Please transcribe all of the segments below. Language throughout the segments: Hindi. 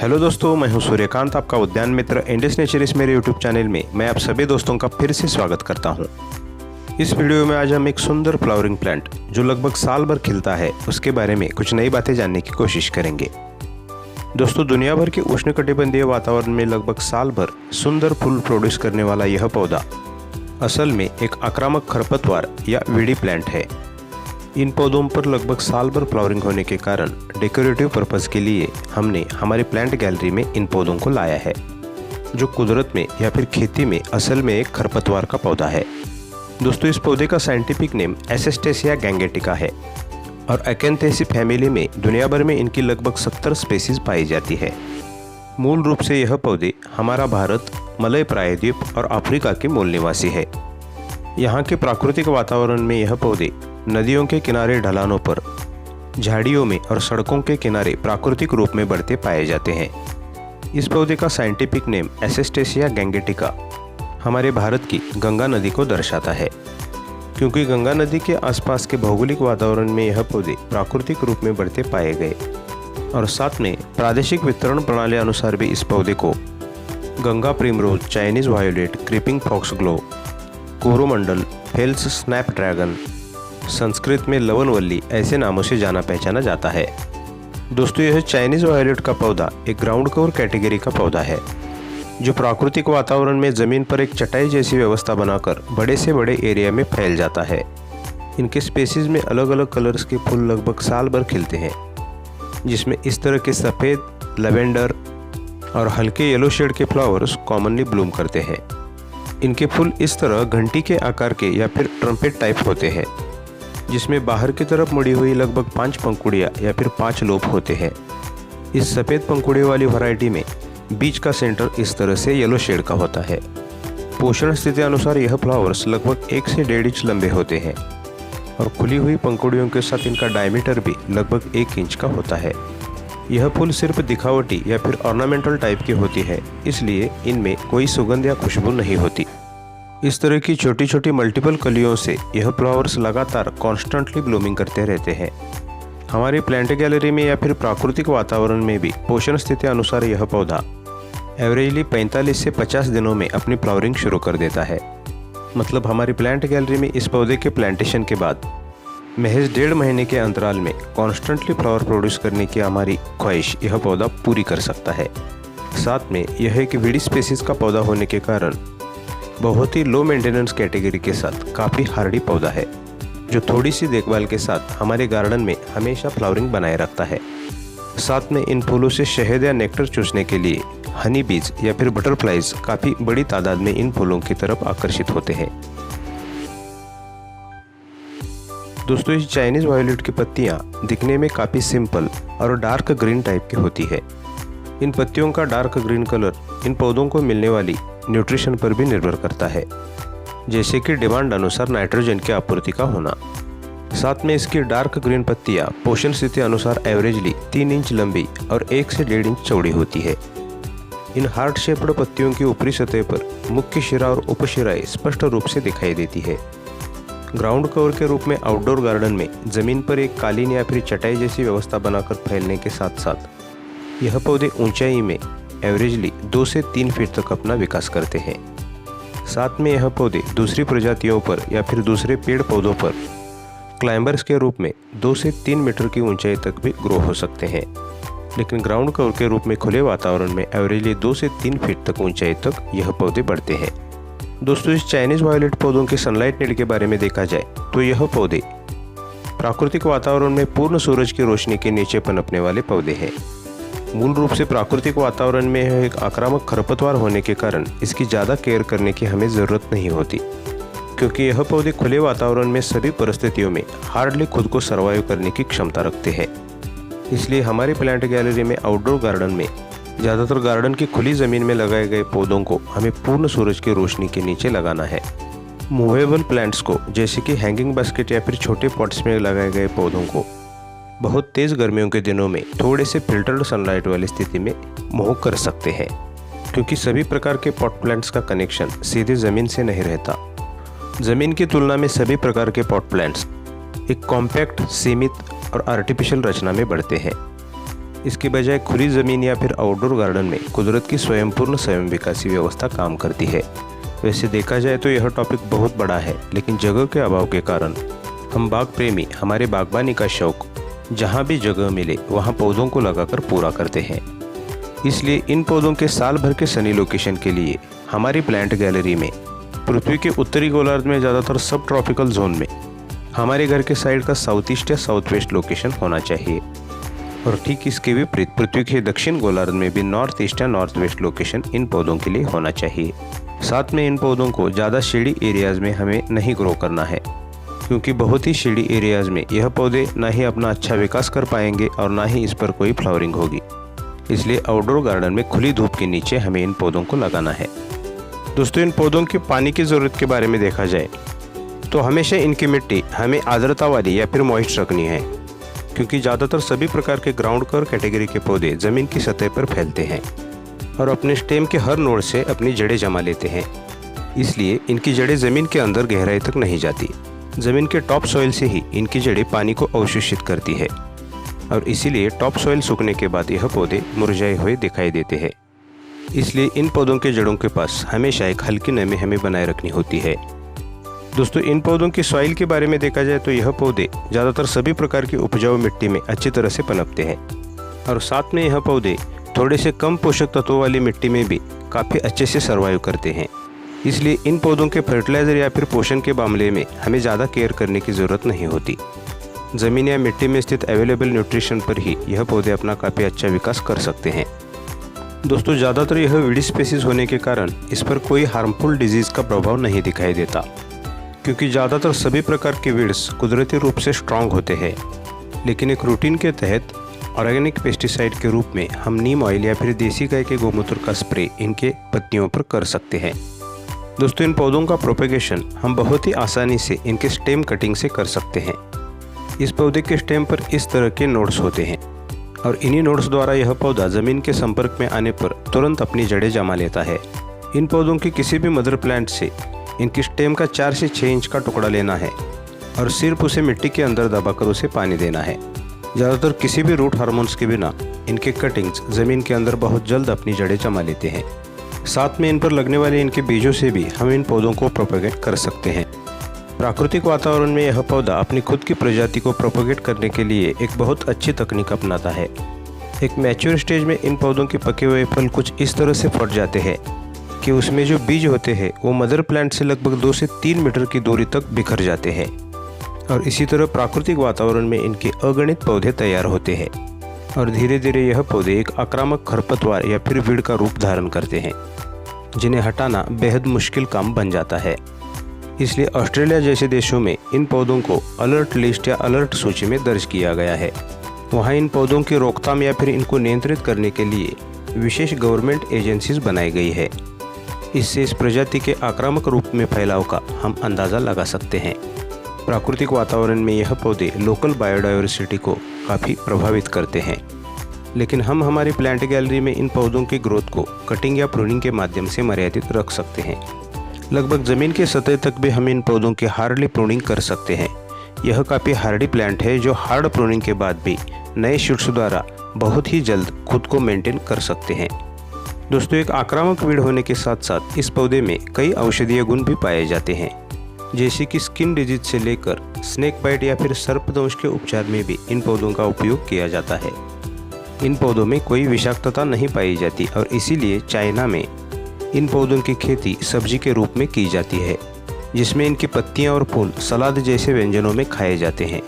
हेलो दोस्तों, मैं हूं सूर्यकांत, आपका उद्यान मित्र इंडस नेचर इस मेरे यूट्यूब चैनल में मैं आप सभी दोस्तों का फिर से स्वागत करता हूं। इस वीडियो में आज हम एक सुंदर फ्लावरिंग प्लांट जो लगभग साल भर खिलता है उसके बारे में कुछ नई बातें जानने की कोशिश करेंगे। दोस्तों, दुनिया भर के उष्णकटिबंधीय वातावरण में लगभग साल भर सुंदर फूल प्रोड्यूस करने वाला यह पौधा असल में एक आक्रामक खरपतवार या वीडी प्लांट है। इन पौधों पर लगभग साल भर फ्लावरिंग होने के कारण डेकोरेटिव पर्पस के लिए हमने हमारी प्लांट गैलरी में इन पौधों को लाया है, जो कुदरत में या फिर खेती में असल में एक खरपतवार का पौधा है। दोस्तों, इस पौधे का साइंटिफिक नेम एसेस्टेसिया गैंगेटिका है और एकेंथेसी फैमिली में दुनिया भर में इनकी लगभग 70 स्पेसीज पाई जाती है। मूल रूप से यह पौधे हमारा भारत, मलय प्रायद्वीप और अफ्रीका के मूल निवासी है। यहाँ के प्राकृतिक वातावरण में यह पौधे नदियों के किनारे, ढलानों पर, झाड़ियों में और सड़कों के किनारे प्राकृतिक रूप में बढ़ते पाए जाते हैं। इस पौधे का साइंटिफिक नेम एसेस्टेसिया गैंगेटिका हमारे भारत की गंगा नदी को दर्शाता है, क्योंकि गंगा नदी के आसपास के भौगोलिक वातावरण में यह पौधे प्राकृतिक रूप में बढ़ते पाए गए और साथ में प्रादेशिक वितरण प्रणाली अनुसार भी इस पौधे को Ganga primrose, Chinese violet, creeping foxglove, Coromandel, false snapdragon, Sanskrit में लवनवल्ली ऐसे नामों से जाना पहचाना जाता है। दोस्तों, यह चाइनीज वायोलेट का पौधा एक ग्राउंड कवर कैटेगरी का पौधा है, जो प्राकृतिक वातावरण में ज़मीन पर एक चटाई जैसी व्यवस्था बनाकर बड़े से बड़े एरिया में फैल जाता है। इनके स्पेसीज में अलग अलग कलर्स के फूल लगभग साल भर खिलते हैं, जिसमें इस तरह के सफ़ेद, लैवेंडर और हल्के येलो शेड के फ्लावर्स कॉमनली ब्लूम करते हैं। इनके फूल इस तरह घंटी के आकार के या फिर ट्रम्पेट टाइप होते हैं, जिसमें बाहर की तरफ मुड़ी हुई लगभग 5 पंखुड़ियाँ या फिर 5 लोब होते हैं। इस सफ़ेद पंखुड़ियों वाली वैरायटी में बीच का सेंटर इस तरह से येलो शेड का होता है। पोषण स्थिति अनुसार यह फ्लावर्स लगभग 1 से 1.5 इंच लंबे होते हैं और खुली हुई पंखुड़ियों के साथ इनका डायमीटर भी लगभग 1 इंच का होता है। यह फूल सिर्फ दिखावटी या फिर ऑर्नामेंटल टाइप की होती है, इसलिए इनमें कोई सुगंध या खुशबू नहीं होती। इस तरह की छोटी छोटी मल्टीपल कलियों से यह फ्लावर्स लगातार कॉन्स्टेंटली ब्लूमिंग करते रहते हैं। हमारी प्लांट गैलरी में या फिर प्राकृतिक वातावरण में भी पोषण स्थिति अनुसार यह पौधा एवरेजली 45 से 50 दिनों में अपनी फ्लावरिंग शुरू कर देता है। मतलब हमारी प्लांट गैलरी में इस पौधे के प्लांटेशन के बाद महज 1.5 महीने के अंतराल में कॉन्स्टेंटली फ्लावर प्रोड्यूस करने की हमारी ख्वाहिश यह पौधा पूरी कर सकता है। साथ में यह एक वीडी स्पेसीज का पौधा होने के कारण बहुत ही लो मेंटेनेंस कैटेगरी के साथ काफ़ी हार्डी पौधा है, जो थोड़ी सी देखभाल के साथ हमारे गार्डन में हमेशा फ्लावरिंग बनाए रखता है। साथ में इन फूलों से शहद या नेक्टर चूसने के लिए हनी बीज या फिर बटरफ्लाइज काफ़ी बड़ी तादाद में इन फूलों की तरफ आकर्षित होते हैं। दोस्तों, इस चाइनीज वायोलेट की पत्तियां दिखने में काफ़ी सिंपल और डार्क ग्रीन टाइप की होती है। इन पत्तियों का डार्क ग्रीन कलर इन पौधों को मिलने वाली न्यूट्रिशन पर भी निर्भर करता है, जैसे कि डिमांड अनुसार नाइट्रोजन की आपूर्ति का होना। साथ में इसकी डार्क ग्रीन पत्तियां पोषण स्थिति अनुसार एवरेजली 3 इंच लंबी और 1 से 1.5 इंच चौड़ी होती है। इन हार्ट शेप्ड पत्तियों की ऊपरी सतह पर मुख्य शिरा और उपशिराएं स्पष्ट रूप से दिखाई देती है। ग्राउंड कवर के रूप में आउटडोर गार्डन में ज़मीन पर एक कालीन या फिर चटाई जैसी व्यवस्था बनाकर फैलने के साथ साथ यह पौधे ऊंचाई में एवरेजली 2 से 3 फीट तक अपना विकास करते हैं। साथ में यह पौधे दूसरी प्रजातियों पर या फिर दूसरे पेड़ पौधों पर क्लाइंबर्स के रूप में 2 से 3 मीटर की ऊंचाई तक भी ग्रो हो सकते हैं, लेकिन ग्राउंड कवर के रूप में खुले वातावरण में एवरेजली 2 से 3 फीट तक ऊंचाई तक यह पौधे बढ़ते हैं। दोस्तों, इस चाइनीज वायोलेट पौधों के सनलाइट नीड के बारे में देखा जाए तो यह पौधे प्राकृतिक वातावरण में पूर्ण सूरज की रोशनी के नीचे पनपने वाले पौधे हैं। मूल रूप से प्राकृतिक वातावरण में यह एक आक्रामक खरपतवार होने के कारण इसकी ज़्यादा केयर करने की हमें ज़रूरत नहीं होती, क्योंकि यह पौधे खुले वातावरण में सभी परिस्थितियों में हार्डली खुद को सर्वाइव करने की क्षमता रखते हैं। इसलिए हमारी प्लांट गैलरी में आउटडोर गार्डन में ज़्यादातर गार्डन की खुली ज़मीन में लगाए गए पौधों को हमें पूर्ण सूरज की रोशनी के नीचे लगाना है। मूवेबल प्लांट्स को, जैसे कि हैंगिंग बास्केट या फिर छोटे पॉट्स में लगाए गए पौधों को बहुत तेज़ गर्मियों के दिनों में थोड़े से फिल्टर्ड सनलाइट वाली स्थिति में मूव कर सकते हैं, क्योंकि सभी प्रकार के पॉट प्लांट्स का कनेक्शन सीधे ज़मीन से नहीं रहता। ज़मीन की तुलना में सभी प्रकार के पॉट प्लांट्स एक कॉम्पैक्ट, सीमित और आर्टिफिशियल रचना में बढ़ते हैं। इसके बजाय खुली ज़मीन या फिर आउटडोर गार्डन में कुदरत की स्वयंपूर्ण स्वयं विकासी व्यवस्था काम करती है। वैसे देखा जाए तो यह टॉपिक बहुत बड़ा है, लेकिन जगह के अभाव के कारण हम बाग प्रेमी हमारे बागबानी का शौक जहाँ भी जगह मिले वहाँ पौधों को लगाकर पूरा करते हैं। इसलिए इन पौधों के साल भर के सनी लोकेशन के लिए हमारी प्लांट गैलरी में पृथ्वी के उत्तरी गोलार्ध में ज़्यादातर सब ट्रॉपिकल जोन में हमारे घर के साइड का साउथ ईस्ट या साउथ वेस्ट लोकेशन होना चाहिए, और ठीक इसके विपरीत पृथ्वी के दक्षिण गोलार्ध में भी नॉर्थ ईस्ट या नॉर्थ वेस्ट लोकेशन इन पौधों के लिए होना चाहिए। साथ में इन पौधों को ज़्यादा शेडी एरियाज़ में हमें नहीं ग्रो करना है, क्योंकि बहुत ही शेडी एरियाज़ में यह पौधे ना ही अपना अच्छा विकास कर पाएंगे और ना ही इस पर कोई फ्लावरिंग होगी। इसलिए आउटडोर गार्डन में खुली धूप के नीचे हमें इन पौधों को लगाना है। दोस्तों, इन पौधों की पानी की ज़रूरत के बारे में देखा जाए तो हमेशा इनकी मिट्टी हमें आर्द्रता वाली या फिर मॉइस्ट रखनी है, क्योंकि ज़्यादातर सभी प्रकार के ग्राउंड कवर कैटेगरी के पौधे ज़मीन की सतह पर फैलते हैं और अपने स्टेम के हर नोड से अपनी जड़ें जमा लेते हैं। इसलिए इनकी जड़ें ज़मीन के अंदर गहराई तक नहीं जाती। ज़मीन के टॉप सॉइल से ही इनकी जड़ें पानी को अवशोषित करती है, और इसीलिए टॉप सॉइल सूखने के बाद यह पौधे मुरझाए हुए दिखाई देते हैं। इसलिए इन पौधों के जड़ों के पास हमेशा एक हल्की नमी हमें बनाए रखनी होती है। दोस्तों, इन पौधों की सॉइल के बारे में देखा जाए तो यह पौधे ज़्यादातर सभी प्रकार की उपजाऊ मिट्टी में अच्छी तरह से पनपते हैं, और साथ में यह पौधे थोड़े से कम पोषक तत्वों वाली मिट्टी में भी काफ़ी अच्छे से सर्वाइव करते हैं। इसलिए इन पौधों के फर्टिलाइज़र या फिर पोषण के मामले में हमें ज़्यादा केयर करने की ज़रूरत नहीं होती। ज़मीन या मिट्टी में स्थित अवेलेबल न्यूट्रिशन पर ही यह पौधे अपना काफ़ी अच्छा विकास कर सकते हैं। दोस्तों, ज़्यादातर यह वीडी स्पेसीज होने के कारण इस पर कोई हार्मफुल डिजीज़ का प्रभाव नहीं दिखाई देता, क्योंकि ज़्यादातर सभी प्रकार के वीड्स कुदरती रूप से स्ट्रांग होते हैं। लेकिन एक रूटीन के तहत ऑर्गेनिक पेस्टिसाइड के रूप में हम नीम ऑयल या फिर देसी गाय के गोमूत्र का स्प्रे इनके पत्तियों पर कर सकते हैं। दोस्तों, इन पौधों का प्रोपेगेशन हम बहुत ही आसानी से इनके स्टेम कटिंग से कर सकते हैं। इस पौधे के स्टेम पर इस तरह के नोड्स होते हैं, और इन्हीं नोड्स द्वारा यह पौधा ज़मीन के संपर्क में आने पर तुरंत अपनी जड़ें जमा लेता है। इन पौधों की किसी भी मदर प्लांट से इनकी स्टेम का 4 से 6 इंच का टुकड़ा लेना है और सिर्फ उसे मिट्टी के अंदर दबाकर उसे पानी देना है। ज़्यादातर किसी भी रूट हार्मोन्स के बिना इनके कटिंग्स ज़मीन के अंदर बहुत जल्द अपनी जड़ें जमा लेते हैं। साथ में इन पर लगने वाले इनके बीजों से भी हम इन पौधों को प्रोपेगेट कर सकते हैं। प्राकृतिक वातावरण में यह पौधा अपनी खुद की प्रजाति को प्रोपेगेट करने के लिए एक बहुत अच्छी तकनीक अपनाता है। एक मैच्योर स्टेज में इन पौधों के पके हुए फल कुछ इस तरह से फट जाते हैं कि उसमें जो बीज होते हैं वो मदर प्लांट से लगभग 2 से 3 मीटर की दूरी तक बिखर जाते हैं, और इसी तरह प्राकृतिक वातावरण में इनके अगणित पौधे तैयार होते हैं, और धीरे धीरे यह पौधे एक आक्रामक खरपतवार या फिर वीड का रूप धारण करते हैं, जिन्हें हटाना बेहद मुश्किल काम बन जाता है। इसलिए ऑस्ट्रेलिया जैसे देशों में इन पौधों को अलर्ट लिस्ट या अलर्ट सूची में दर्ज किया गया है। वहाँ इन पौधों की रोकथाम या फिर इनको नियंत्रित करने के लिए विशेष गवर्नमेंट एजेंसीज बनाई गई है। इससे इस प्रजाति के आक्रामक रूप में फैलाव का हम अंदाज़ा लगा सकते हैं। प्राकृतिक वातावरण में यह पौधे लोकल बायोडाइवर्सिटी को काफ़ी प्रभावित करते हैं, लेकिन हम हमारी प्लांट गैलरी में इन पौधों की ग्रोथ को कटिंग या प्रूनिंग के माध्यम से मर्यादित रख सकते हैं। लगभग ज़मीन के सतह तक भी हम इन पौधों की हार्डली प्रूनिंग कर सकते हैं। यह काफ़ी हार्डी प्लांट है जो हार्ड प्रूनिंग के बाद भी नए शूट्स द्वारा बहुत ही जल्द खुद को मेंटेन कर सकते हैं। दोस्तों, एक आक्रामक वीड होने के साथ साथ इस पौधे में कई औषधीय गुण भी पाए जाते हैं, जैसे कि स्किन डिजीज से लेकर स्नेक बाइट या फिर सर्पदंश के उपचार में भी इन पौधों का उपयोग किया जाता है। इन पौधों में कोई विषाक्तता नहीं पाई जाती, और इसीलिए चाइना में इन पौधों की खेती सब्जी के रूप में की जाती है, जिसमें इनकी पत्तियां और फूल सलाद जैसे व्यंजनों में खाए जाते हैं।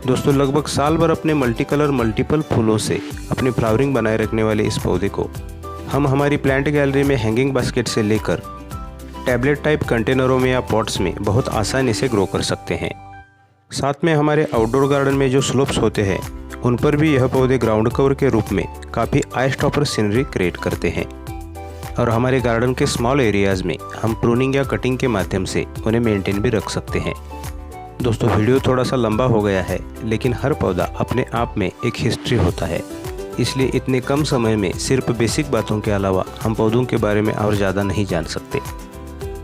दोस्तों, लगभग साल भर अपने मल्टीपल फूलों से अपनी फ्लावरिंग बनाए रखने वाले इस पौधे को हम हमारी प्लांट गैलरी में हैंगिंग बास्केट से लेकर टैबलेट टाइप कंटेनरों में या पॉट्स में बहुत आसानी से ग्रो कर सकते हैं। साथ में हमारे आउटडोर गार्डन में जो स्लोप्स होते हैं उन पर भी यह पौधे ग्राउंड कवर के रूप में काफ़ी आई स्टॉपर सीनरी क्रिएट करते हैं, और हमारे गार्डन के स्मॉल एरियाज़ में हम प्रूनिंग या कटिंग के माध्यम से उन्हें मेंटेन भी रख सकते हैं। दोस्तों, वीडियो थोड़ा सा लंबा हो गया है, लेकिन हर पौधा अपने आप में एक हिस्ट्री होता है, इसलिए इतने कम समय में सिर्फ बेसिक बातों के अलावा हम पौधों के बारे में और ज़्यादा नहीं जान सकते।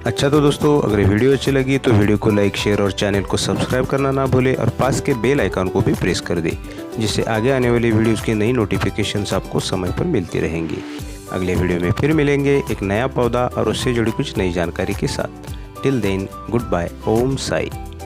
अच्छा तो दोस्तों, अगर वीडियो अच्छी लगी तो वीडियो को लाइक, शेयर और चैनल को सब्सक्राइब करना ना भूलें और पास के बेल आइकन को भी प्रेस कर दें, जिससे आगे आने वाली वीडियोज़ की नई नोटिफिकेशंस आपको समय पर मिलती रहेंगी। अगले वीडियो में फिर मिलेंगे एक नया पौधा और उससे जुड़ी कुछ नई जानकारी के साथ। टिल देन, गुड बाय, ओम साई।